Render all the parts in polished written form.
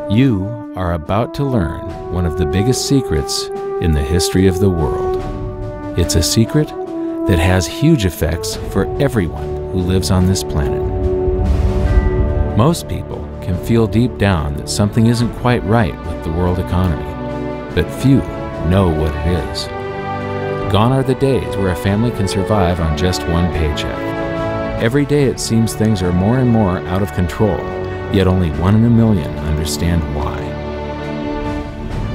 You are about to learn one of the biggest secrets in the history of the world. It's a secret that has huge effects for everyone who lives on this planet. Most people can feel deep down that something isn't quite right with the world economy, but few know what it is. Gone are the days where a family can survive on just one paycheck. Every day it seems things are more and more out of control, yet only 1 in a million understand why.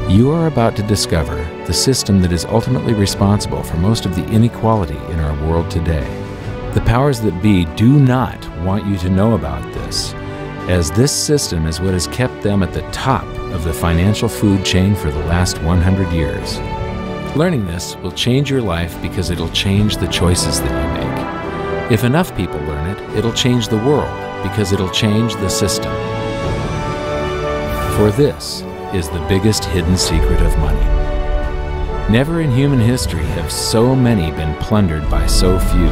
You are about to discover the system that is ultimately responsible for most of the inequality in our world today. The powers that be do not want you to know about this, as this system is what has kept them at the top of the financial food chain for the last 100 years. Learning this will change your life because it'll change the choices that you make. If enough people learn it, it'll change the world because it'll change the system. For this is the biggest hidden secret of money. Never in human history have so many been plundered by so few,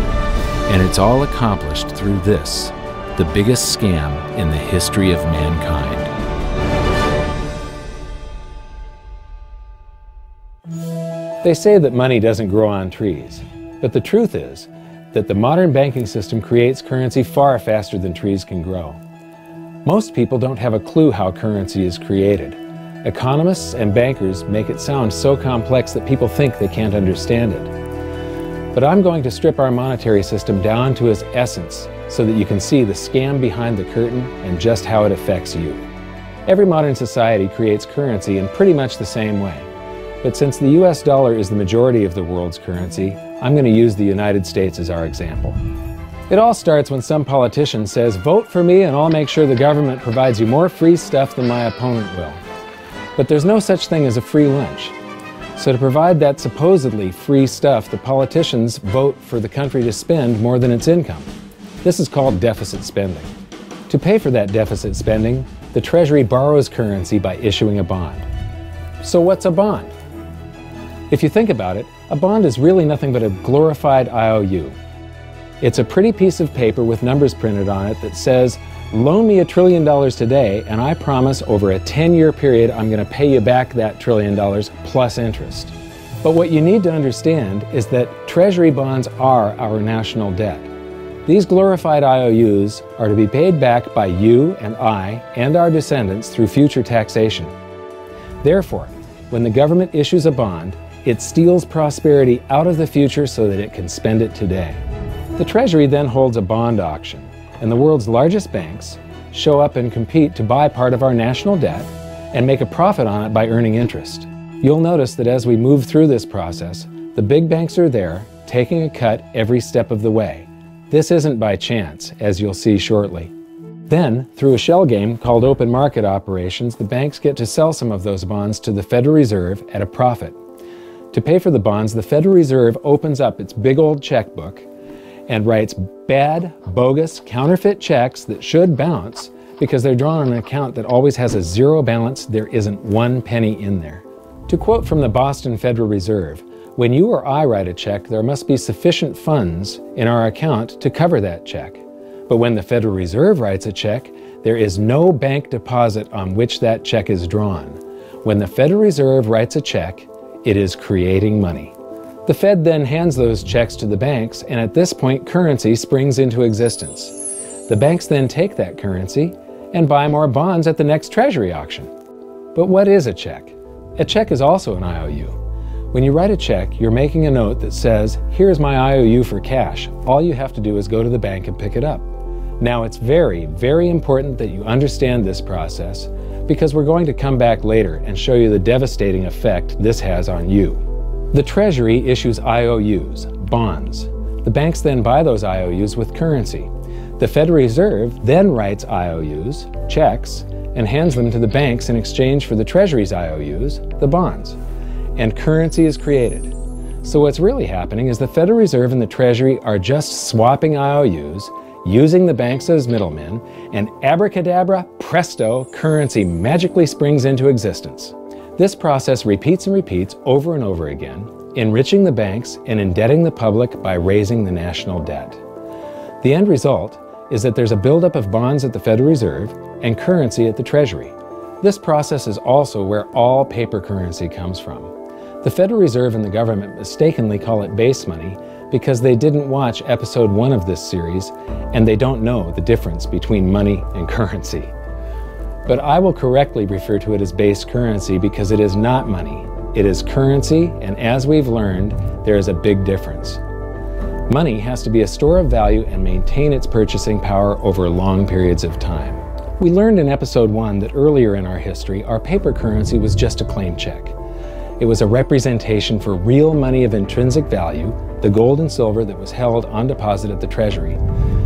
and it's all accomplished through this, the biggest scam in the history of mankind. They say that money doesn't grow on trees, but the truth is that the modern banking system creates currency far faster than trees can grow. Most people don't have a clue how currency is created. Economists and bankers make it sound so complex that people think they can't understand it. But I'm going to strip our monetary system down to its essence so that you can see the scam behind the curtain and just how it affects you. Every modern society creates currency in pretty much the same way. But since the US dollar is the majority of the world's currency, I'm going to use the United States as our example. It all starts when some politician says, "Vote for me and I'll make sure the government provides you more free stuff than my opponent will." But there's no such thing as a free lunch. So to provide that supposedly free stuff, the politicians vote for the country to spend more than its income. This is called deficit spending. To pay for that deficit spending, the Treasury borrows currency by issuing a bond. So what's a bond? If you think about it, a bond is really nothing but a glorified IOU. It's a pretty piece of paper with numbers printed on it that says, "Loan me $1 trillion today, and I promise over a 10-year period I'm going to pay you back that $1 trillion plus interest." But what you need to understand is that Treasury bonds are our national debt. These glorified IOUs are to be paid back by you and I and our descendants through future taxation. Therefore, when the government issues a bond, it steals prosperity out of the future so that it can spend it today. The Treasury then holds a bond auction, and the world's largest banks show up and compete to buy part of our national debt and make a profit on it by earning interest. You'll notice that as we move through this process, the big banks are there, taking a cut every step of the way. This isn't by chance, as you'll see shortly. Then, through a shell game called open market operations, the banks get to sell some of those bonds to the Federal Reserve at a profit. To pay for the bonds, the Federal Reserve opens up its big old checkbook and writes bad, bogus, counterfeit checks that should bounce because they're drawn on an account that always has a zero balance. There isn't 1 penny in there. To quote from the Boston Federal Reserve, "When you or I write a check, there must be sufficient funds in our account to cover that check. But when the Federal Reserve writes a check, there is no bank deposit on which that check is drawn. When the Federal Reserve writes a check, it is creating money." The Fed then hands those checks to the banks, and at this point, currency springs into existence. The banks then take that currency and buy more bonds at the next Treasury auction. But what is a check? A check is also an IOU. When you write a check, you're making a note that says, "Here's my IOU for cash. All you have to do is go to the bank and pick it up." Now, it's very, very important that you understand this process because we're going to come back later and show you the devastating effect this has on you. The Treasury issues IOUs, bonds. The banks then buy those IOUs with currency. The Federal Reserve then writes IOUs, checks, and hands them to the banks in exchange for the Treasury's IOUs, the bonds. And currency is created. So what's really happening is the Federal Reserve and the Treasury are just swapping IOUs, using the banks as middlemen, and abracadabra, presto, currency magically springs into existence. This process repeats and repeats over and over again, enriching the banks and indebting the public by raising the national debt. The end result is that there's a buildup of bonds at the Federal Reserve and currency at the Treasury. This process is also where all paper currency comes from. The Federal Reserve and the government mistakenly call it base money because they didn't watch episode 1 of this series and they don't know the difference between money and currency. But I will correctly refer to it as base currency because it is not money. It is currency, and as we've learned, there is a big difference. Money has to be a store of value and maintain its purchasing power over long periods of time. We learned in episode 1 that earlier in our history, our paper currency was just a claim check. It was a representation for real money of intrinsic value, the gold and silver that was held on deposit at the Treasury.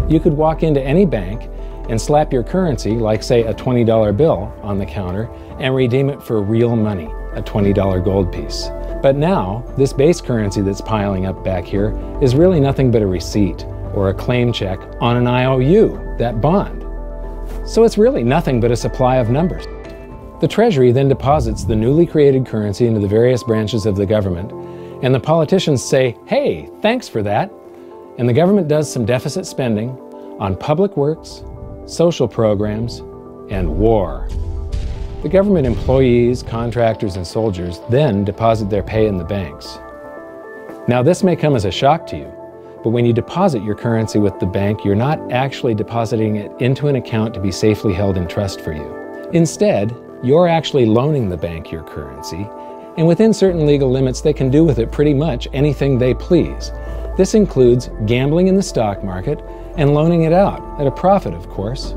You could walk into any bank and slap your currency, like say a $20 bill, on the counter and redeem it for real money, a $20 gold piece. But now, this base currency that's piling up back here is really nothing but a receipt or a claim check on an IOU, that bond. So it's really nothing but a supply of numbers. The Treasury then deposits the newly created currency into the various branches of the government, and the politicians say, "Hey, thanks for that." And the government does some deficit spending on public works, social programs, and war. The government employees, contractors, and soldiers then deposit their pay in the banks. Now, this may come as a shock to you, but when you deposit your currency with the bank, you're not actually depositing it into an account to be safely held in trust for you. Instead, you're actually loaning the bank your currency, and within certain legal limits, they can do with it pretty much anything they please. This includes gambling in the stock market and loaning it out, at a profit, of course.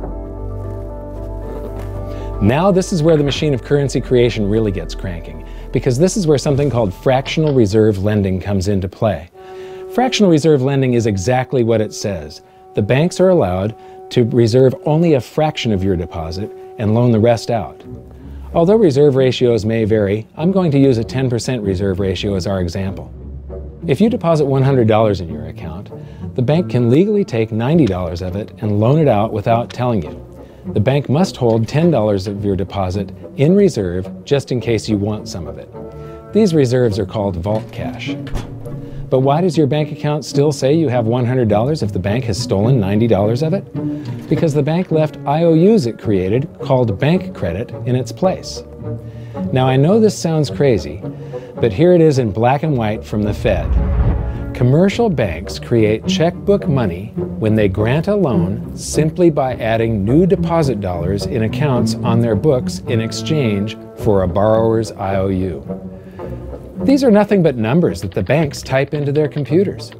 Now this is where the machine of currency creation really gets cranking, because this is where something called fractional reserve lending comes into play. Fractional reserve lending is exactly what it says. The banks are allowed to reserve only a fraction of your deposit and loan the rest out. Although reserve ratios may vary, I'm going to use a 10% reserve ratio as our example. If you deposit $100 in your account, the bank can legally take $90 of it and loan it out without telling you. The bank must hold $10 of your deposit in reserve just in case you want some of it. These reserves are called vault cash. But why does your bank account still say you have $100 if the bank has stolen $90 of it? Because the bank left IOUs it created, called bank credit, in its place. Now I know this sounds crazy, but here it is in black and white from the Fed. Commercial banks create checkbook money when they grant a loan simply by adding new deposit dollars in accounts on their books in exchange for a borrower's IOU. These are nothing but numbers that the banks type into their computers.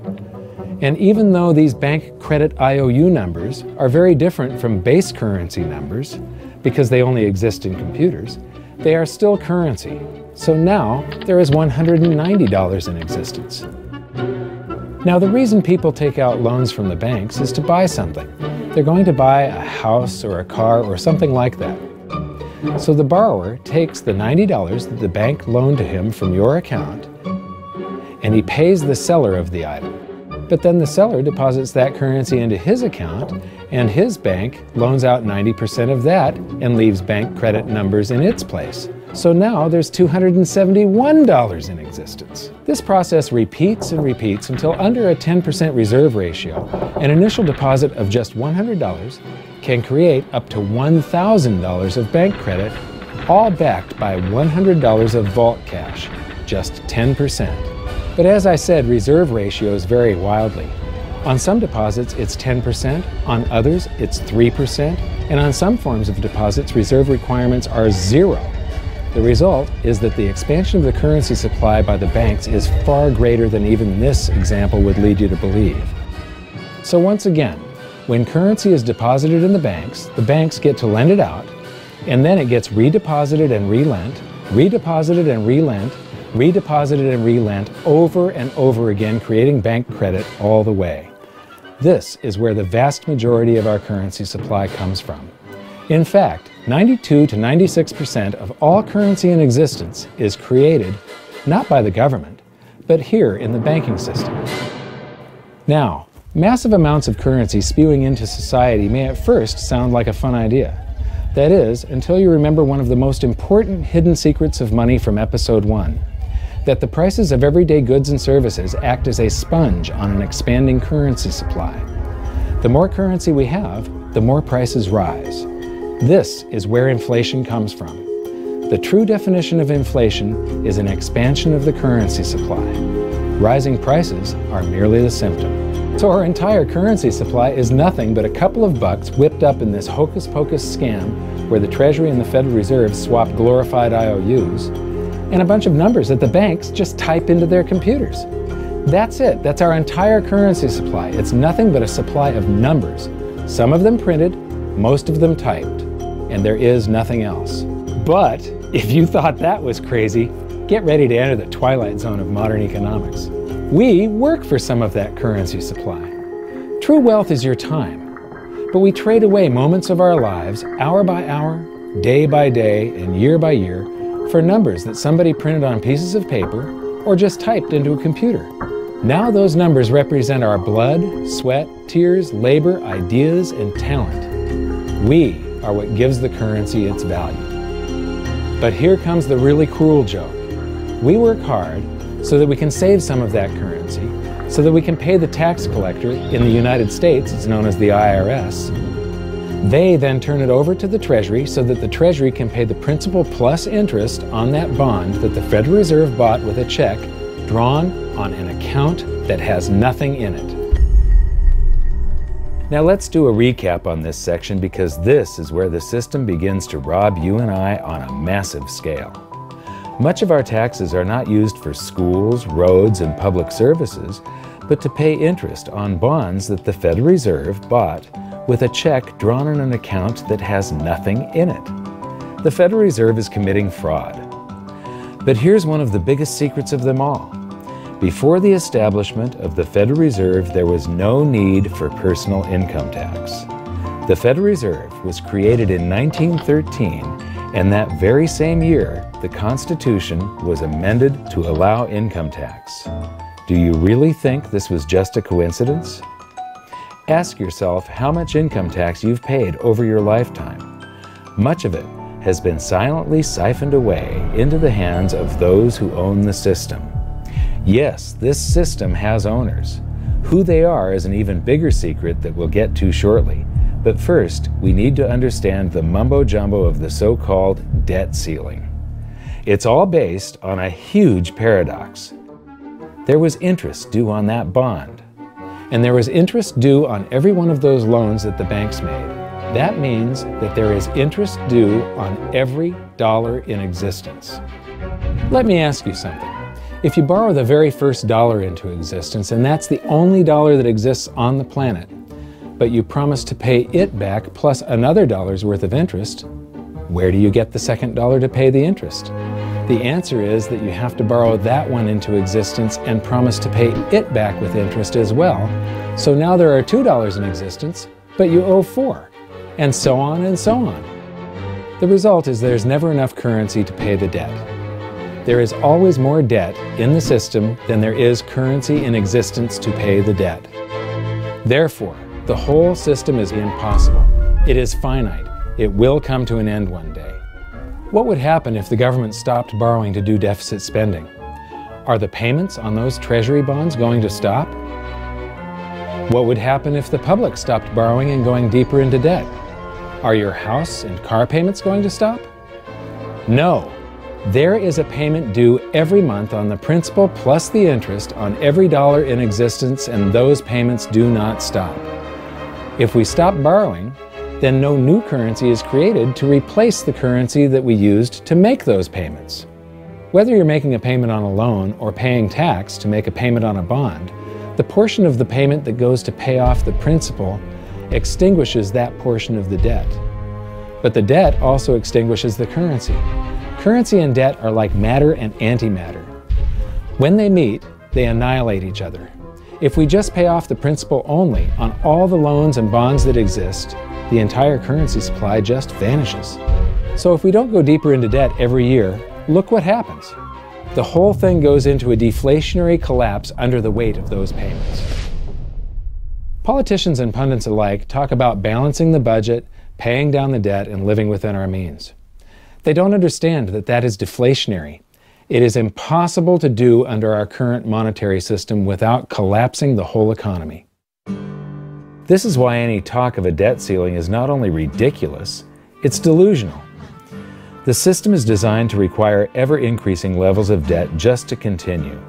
And even though these bank credit IOU numbers are very different from base currency numbers, because they only exist in computers, they are still currency. So now there is $190 in existence. Now, the reason people take out loans from the banks is to buy something. They're going to buy a house or a car or something like that. So the borrower takes the $90 that the bank loaned to him from your account, and he pays the seller of the item. But then the seller deposits that currency into his account, and his bank loans out 90% of that and leaves bank credit numbers in its place. So now there's $271 in existence. This process repeats and repeats until under a 10% reserve ratio, an initial deposit of just $100 can create up to $1,000 of bank credit, all backed by $100 of vault cash, just 10%. But as I said, reserve ratios vary wildly. On some deposits, it's 10%, on others, it's 3%, and on some forms of deposits, reserve requirements are 0. The result is that the expansion of the currency supply by the banks is far greater than even this example would lead you to believe. So once again, when currency is deposited in the banks get to lend it out, and then it gets redeposited and relent, redeposited and relent, redeposited and relent over and over again, creating bank credit all the way. This is where the vast majority of our currency supply comes from. In fact, 92 to 96% of all currency in existence is created not by the government, but here in the banking system. Now, massive amounts of currency spewing into society may at first sound like a fun idea. That is, until you remember one of the most important hidden secrets of money from episode 1, that the prices of everyday goods and services act as a sponge on an expanding currency supply. The more currency we have, the more prices rise. This is where inflation comes from. The true definition of inflation is an expansion of the currency supply. Rising prices are merely the symptom. So our entire currency supply is nothing but a couple of bucks whipped up in this hocus-pocus scam where the Treasury and the Federal Reserve swap glorified IOUs, and a bunch of numbers that the banks just type into their computers. That's it. That's our entire currency supply. It's nothing but a supply of numbers. Some of them printed, most of them typed, and there is nothing else. But if you thought that was crazy, get ready to enter the twilight zone of modern economics. We work for some of that currency supply. True wealth is your time, but we trade away moments of our lives, hour by hour, day by day, and year by year, for numbers that somebody printed on pieces of paper or just typed into a computer. Now those numbers represent our blood, sweat, tears, labor, ideas, and talent. We are what gives the currency its value. But here comes the really cruel joke. We work hard so that we can save some of that currency, so that we can pay the tax collector. In the United States, it's known as the IRS. They then turn it over to the Treasury so that the Treasury can pay the principal plus interest on that bond that the Federal Reserve bought with a check drawn on an account that has nothing in it. Now let's do a recap on this section, because this is where the system begins to rob you and I on a massive scale. Much of our taxes are not used for schools, roads, and public services, but to pay interest on bonds that the Federal Reserve bought with a check drawn on an account that has nothing in it. The Federal Reserve is committing fraud. But here's one of the biggest secrets of them all. Before the establishment of the Federal Reserve, there was no need for personal income tax. The Federal Reserve was created in 1913, and that very same year, the Constitution was amended to allow income tax. Do you really think this was just a coincidence? Ask yourself how much income tax you've paid over your lifetime. Much of it has been silently siphoned away into the hands of those who own the system. Yes, this system has owners. Who they are is an even bigger secret that we'll get to shortly. But first, we need to understand the mumbo-jumbo of the so-called debt ceiling. It's all based on a huge paradox. There was interest due on that bond, and there was interest due on every one of those loans that the banks made. That means that there is interest due on every dollar in existence. Let me ask you something. If you borrow the very first dollar into existence, and that's the only dollar that exists on the planet, but you promise to pay it back plus another dollar's worth of interest, where do you get the second dollar to pay the interest? The answer is that you have to borrow that one into existence and promise to pay it back with interest as well. So now there are $2 in existence, but you owe $4, and so on and so on. The result is there's never enough currency to pay the debt. There is always more debt in the system than there is currency in existence to pay the debt. Therefore, the whole system is impossible. It is finite. It will come to an end one day. What would happen if the government stopped borrowing to do deficit spending? Are the payments on those treasury bonds going to stop? What would happen if the public stopped borrowing and going deeper into debt? Are your house and car payments going to stop? No. There is a payment due every month on the principal plus the interest on every dollar in existence, and those payments do not stop. If we stop borrowing, then no new currency is created to replace the currency that we used to make those payments. Whether you're making a payment on a loan or paying tax to make a payment on a bond, the portion of the payment that goes to pay off the principal extinguishes that portion of the debt. But the debt also extinguishes the currency. Currency and debt are like matter and antimatter. When they meet, they annihilate each other. If we just pay off the principal only on all the loans and bonds that exist, the entire currency supply just vanishes. So if we don't go deeper into debt every year, look what happens. The whole thing goes into a deflationary collapse under the weight of those payments. Politicians and pundits alike talk about balancing the budget, paying down the debt, and living within our means. They don't understand that that is deflationary. It is impossible to do under our current monetary system without collapsing the whole economy. This is why any talk of a debt ceiling is not only ridiculous, it's delusional. The system is designed to require ever-increasing levels of debt just to continue.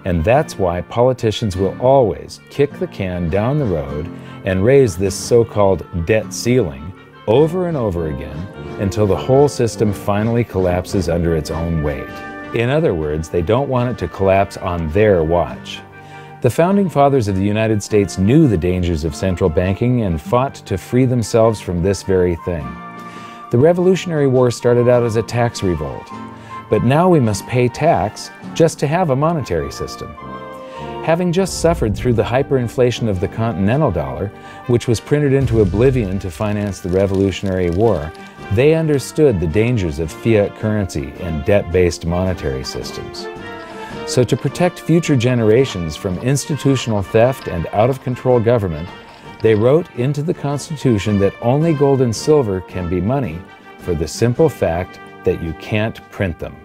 And that's why politicians will always kick the can down the road and raise this so-called debt ceiling over and over again until the whole system finally collapses under its own weight. In other words, they don't want it to collapse on their watch. The Founding Fathers of the United States knew the dangers of central banking and fought to free themselves from this very thing. The Revolutionary War started out as a tax revolt, but now we must pay tax just to have a monetary system. Having just suffered through the hyperinflation of the continental dollar, which was printed into oblivion to finance the Revolutionary War, they understood the dangers of fiat currency and debt-based monetary systems. So to protect future generations from institutional theft and out-of-control government, they wrote into the Constitution that only gold and silver can be money for the simple fact that you can't print them.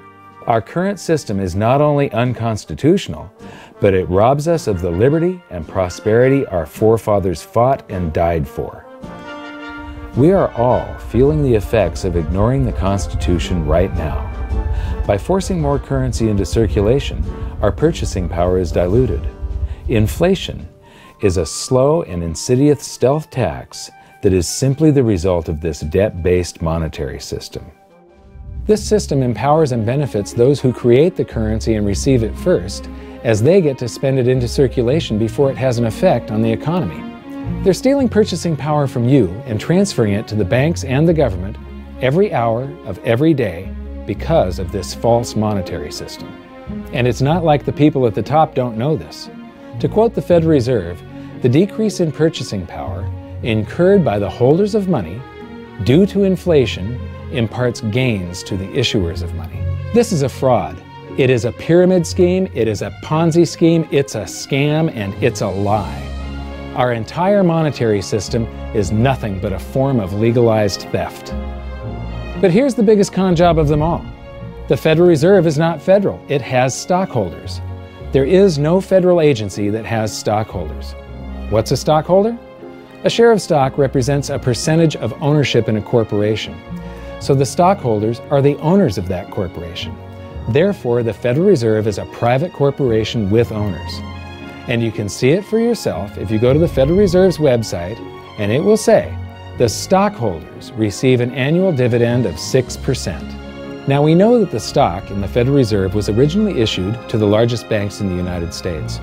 Our current system is not only unconstitutional, but it robs us of the liberty and prosperity our forefathers fought and died for. We are all feeling the effects of ignoring the Constitution right now. By forcing more currency into circulation, our purchasing power is diluted. Inflation is a slow and insidious stealth tax that is simply the result of this debt-based monetary system. This system empowers and benefits those who create the currency and receive it first, as they get to spend it into circulation before it has an effect on the economy. They're stealing purchasing power from you and transferring it to the banks and the government every hour of every day because of this false monetary system. And it's not like the people at the top don't know this. To quote the Federal Reserve, the decrease in purchasing power incurred by the holders of money due to inflation imparts gains to the issuers of money. This is a fraud. It is a pyramid scheme, it is a Ponzi scheme, it's a scam, and it's a lie. Our entire monetary system is nothing but a form of legalized theft. But here's the biggest con job of them all. The Federal Reserve is not federal, it has stockholders. There is no federal agency that has stockholders. What's a stockholder? A share of stock represents a percentage of ownership in a corporation. So the stockholders are the owners of that corporation. Therefore, the Federal Reserve is a private corporation with owners. And you can see it for yourself if you go to the Federal Reserve's website, and it will say, the stockholders receive an annual dividend of 6%. Now we know that the stock in the Federal Reserve was originally issued to the largest banks in the United States.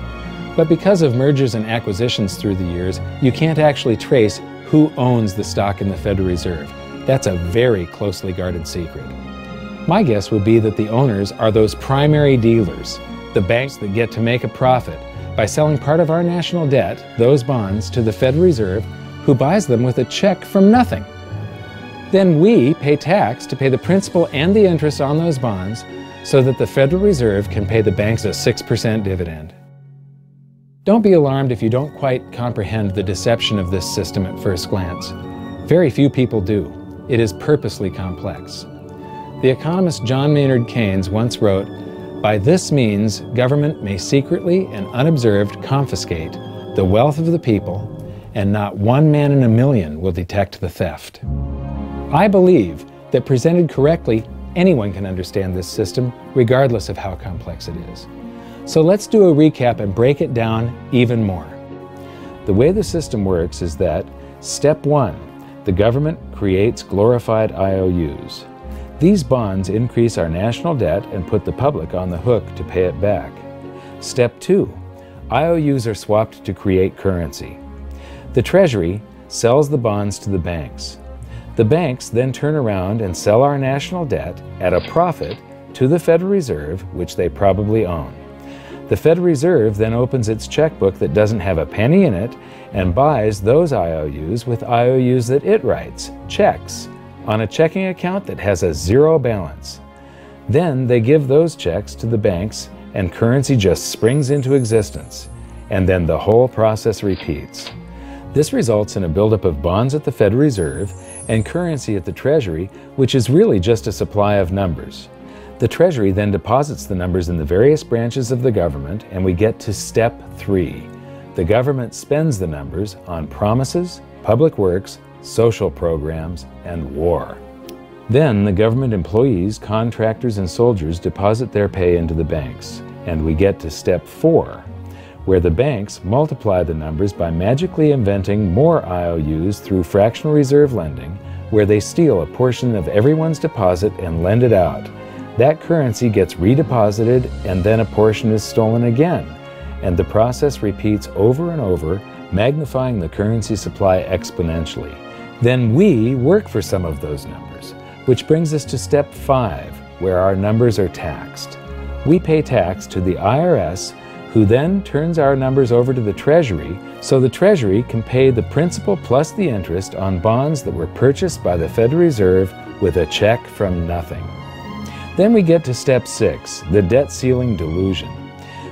But because of mergers and acquisitions through the years, you can't actually trace who owns the stock in the Federal Reserve. That's a very closely guarded secret. My guess would be that the owners are those primary dealers, the banks that get to make a profit by selling part of our national debt, those bonds, to the Federal Reserve, who buys them with a check from nothing. Then we pay tax to pay the principal and the interest on those bonds so that the Federal Reserve can pay the banks a 6% dividend. Don't be alarmed if you don't quite comprehend the deception of this system at first glance. Very few people do. It is purposely complex. The economist John Maynard Keynes once wrote, "By this means, government may secretly and unobserved confiscate the wealth of the people, and not one man in a million will detect the theft." I believe that presented correctly, anyone can understand this system, regardless of how complex it is. So let's do a recap and break it down even more. The way the system works is that, step 1, the government creates glorified IOUs. These bonds increase our national debt and put the public on the hook to pay it back. Step 2, IOUs are swapped to create currency. The Treasury sells the bonds to the banks. The banks then turn around and sell our national debt at a profit to the Federal Reserve, which they probably own. The Federal Reserve then opens its checkbook that doesn't have a penny in it and buys those IOUs with IOUs that it writes, checks, on a checking account that has a zero balance. Then they give those checks to the banks and currency just springs into existence. And then the whole process repeats. This results in a buildup of bonds at the Federal Reserve and currency at the Treasury, which is really just a supply of numbers. The Treasury then deposits the numbers in the various branches of the government, and we get to step 3. The government spends the numbers on promises, public works, social programs, and war. Then the government employees, contractors, and soldiers deposit their pay into the banks, and we get to step 4, where the banks multiply the numbers by magically inventing more IOUs through fractional reserve lending, where they steal a portion of everyone's deposit and lend it out. That currency gets redeposited, and then a portion is stolen again, and the process repeats over and over, magnifying the currency supply exponentially. Then we work for some of those numbers, which brings us to step 5, where our numbers are taxed. We pay tax to the IRS, who then turns our numbers over to the Treasury, so the Treasury can pay the principal plus the interest on bonds that were purchased by the Federal Reserve with a check from nothing. Then we get to step 6, the debt ceiling delusion.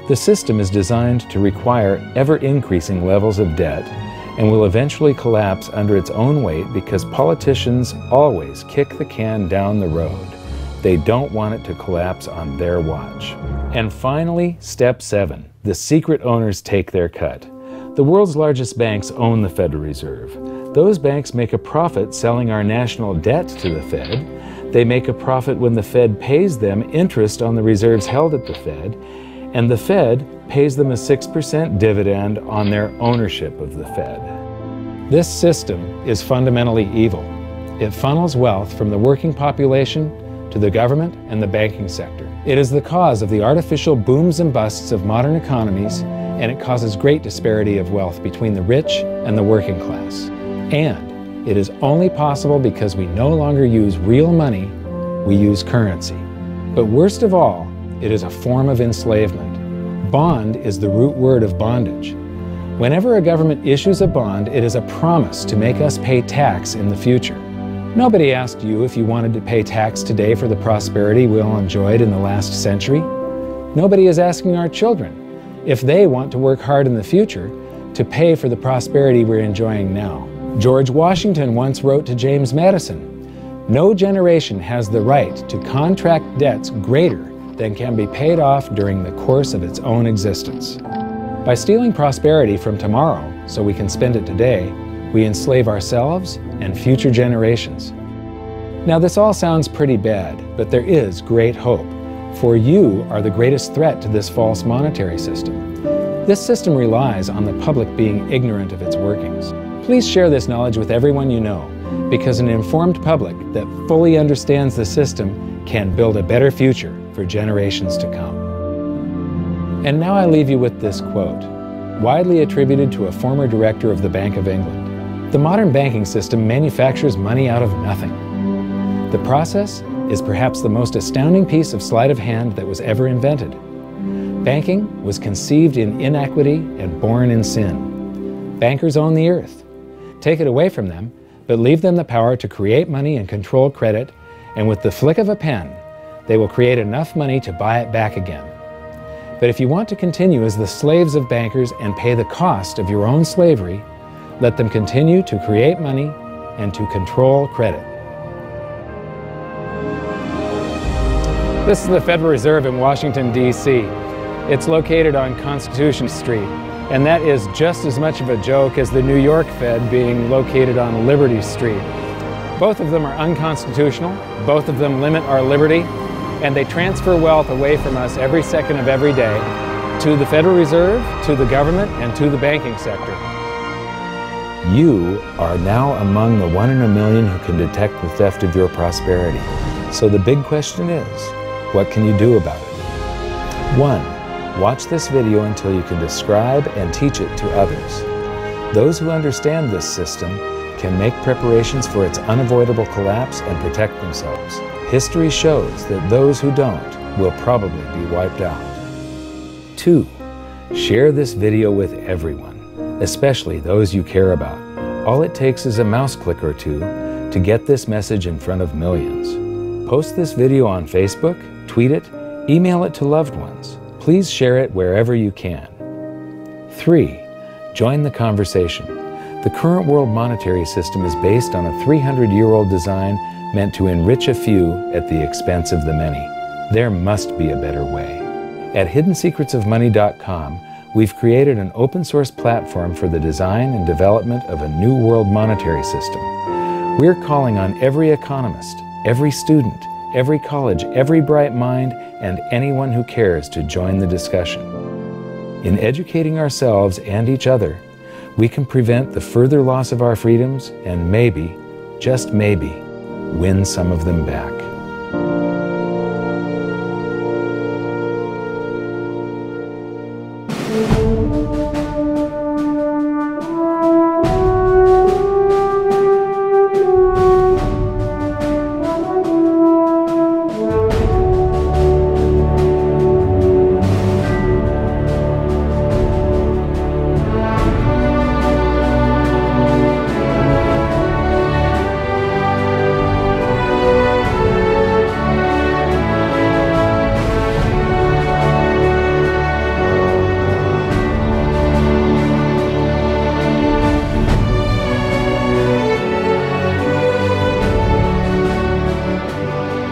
The system is designed to require ever-increasing levels of debt and will eventually collapse under its own weight because politicians always kick the can down the road. They don't want it to collapse on their watch. And finally, step 7, the secret owners take their cut. The world's largest banks own the Federal Reserve. Those banks make a profit selling our national debt to the Fed. They make a profit when the Fed pays them interest on the reserves held at the Fed, and the Fed pays them a 6% dividend on their ownership of the Fed. This system is fundamentally evil. It funnels wealth from the working population to the government and the banking sector. It is the cause of the artificial booms and busts of modern economies, and it causes great disparity of wealth between the rich and the working class. And it is only possible because we no longer use real money, we use currency. But worst of all, it is a form of enslavement. Bond is the root word of bondage. Whenever a government issues a bond, it is a promise to make us pay tax in the future. Nobody asked you if you wanted to pay tax today for the prosperity we all enjoyed in the last century. Nobody is asking our children if they want to work hard in the future to pay for the prosperity we're enjoying now. George Washington once wrote to James Madison, "No generation has the right to contract debts greater than can be paid off during the course of its own existence." By stealing prosperity from tomorrow so we can spend it today, we enslave ourselves and future generations. Now this all sounds pretty bad, but there is great hope, for you are the greatest threat to this false monetary system. This system relies on the public being ignorant of its workings. Please share this knowledge with everyone you know, because an informed public that fully understands the system can build a better future for generations to come. And now I leave you with this quote, widely attributed to a former director of the Bank of England. "The modern banking system manufactures money out of nothing. The process is perhaps the most astounding piece of sleight of hand that was ever invented. Banking was conceived in inequity and born in sin. Bankers own the earth. Take it away from them, but leave them the power to create money and control credit, and with the flick of a pen, they will create enough money to buy it back again. But if you want to continue as the slaves of bankers and pay the cost of your own slavery, let them continue to create money and to control credit." This is the Federal Reserve in Washington, D.C. It's located on Constitution Street, and that is just as much of a joke as the New York Fed being located on Liberty Street. Both of them are unconstitutional, both of them limit our liberty, and they transfer wealth away from us every second of every day to the Federal Reserve, to the government, and to the banking sector. You are now among the 1 in a million who can detect the theft of your prosperity. So the big question is, what can you do about it? 1. Watch this video until you can describe and teach it to others. Those who understand this system can make preparations for its unavoidable collapse and protect themselves. History shows that those who don't will probably be wiped out. 2. Share this video with everyone, especially those you care about. All it takes is a mouse click or two to get this message in front of millions. Post this video on Facebook, tweet it, email it to loved ones. Please share it wherever you can. 3. Join the conversation. The current world monetary system is based on a 300-year-old design meant to enrich a few at the expense of the many. There must be a better way. At hiddensecretsofmoney.com, we've created an open-source platform for the design and development of a new world monetary system. We're calling on every economist, every student, every college, every bright mind, and anyone who cares to join the discussion. In educating ourselves and each other, we can prevent the further loss of our freedoms and maybe, just maybe, win some of them back.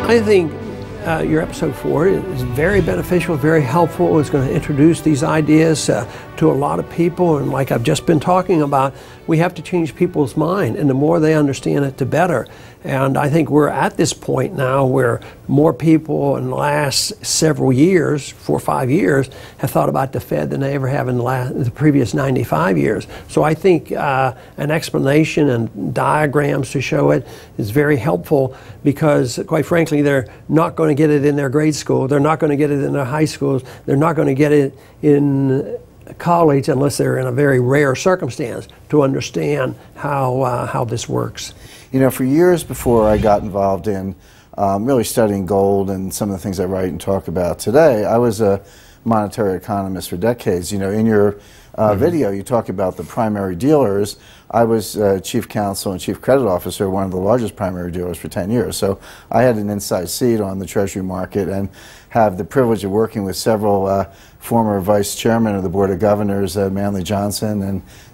I think your episode 4 is very beneficial, very helpful. It's going to introduce these ideas to a lot of people, and like I've just been talking about, we have to change people's mind, and the more they understand it, the better. And I think we're at this point now where more people in the last several years, 4 or 5 years, have thought about the Fed than they ever have in the previous 95 years. So I think an explanation and diagrams to show it is very helpful, because quite frankly, they're not going to get it in their grade school, they're not going to get it in their high schools, they're not going to get it in college unless they're in a very rare circumstance to understand how this works. You know, for years before I got involved in really studying gold and some of the things I write and talk about today, I was a monetary economist for decades. You know, in your video, you talk about the primary dealers. I was chief counsel and chief credit officer of one of the largest primary dealers for 10 years. So I had an inside seat on the Treasury market and have the privilege of working with several former vice chairmen of the Board of Governors, Manley Johnson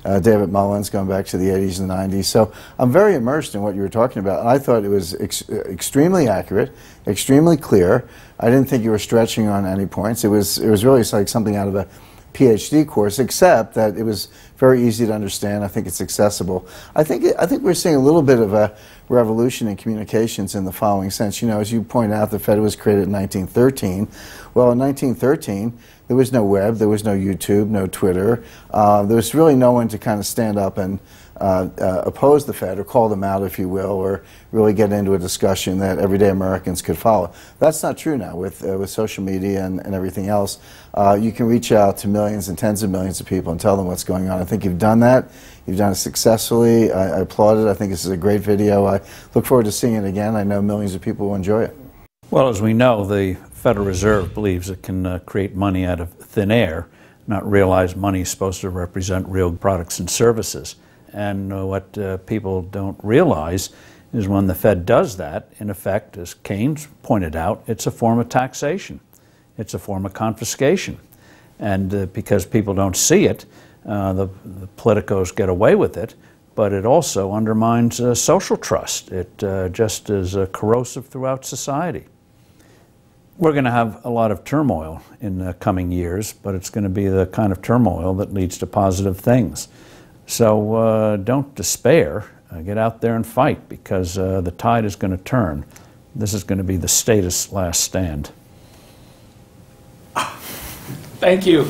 and David Mullins, going back to the 80s and 90s. So I'm very immersed in what you were talking about. And I thought it was extremely accurate, extremely clear. I didn't think you were stretching on any points. It was really like something out of a PhD course, except that it was very easy to understand. I think it's accessible. I think we're seeing a little bit of a revolution in communications in the following sense. You know, as you point out, the Fed was created in 1913. Well, in 1913, there was no web, there was no YouTube, no Twitter. There was really no one to kind of stand up and oppose the Fed or call them out, if you will, or really get into a discussion that everyday Americans could follow. That's not true now with social media and everything else. You can reach out to millions and tens of millions of people and tell them what's going on. I think you've done that. You've done it successfully. I applaud it. I think this is a great video. I look forward to seeing it again. I know millions of people will enjoy it. Well, as we know, the Federal Reserve believes it can create money out of thin air, not realize money is supposed to represent real products and services. And what people don't realize is when the Fed does that, in effect, as Keynes pointed out, it's a form of taxation. It's a form of confiscation. And because people don't see it, the politicos get away with it, but it also undermines social trust. It just is corrosive throughout society. We're going to have a lot of turmoil in the coming years, but it's going to be the kind of turmoil that leads to positive things. So don't despair. Get out there and fight, because the tide is going to turn. This is going to be the status last stand. Thank you.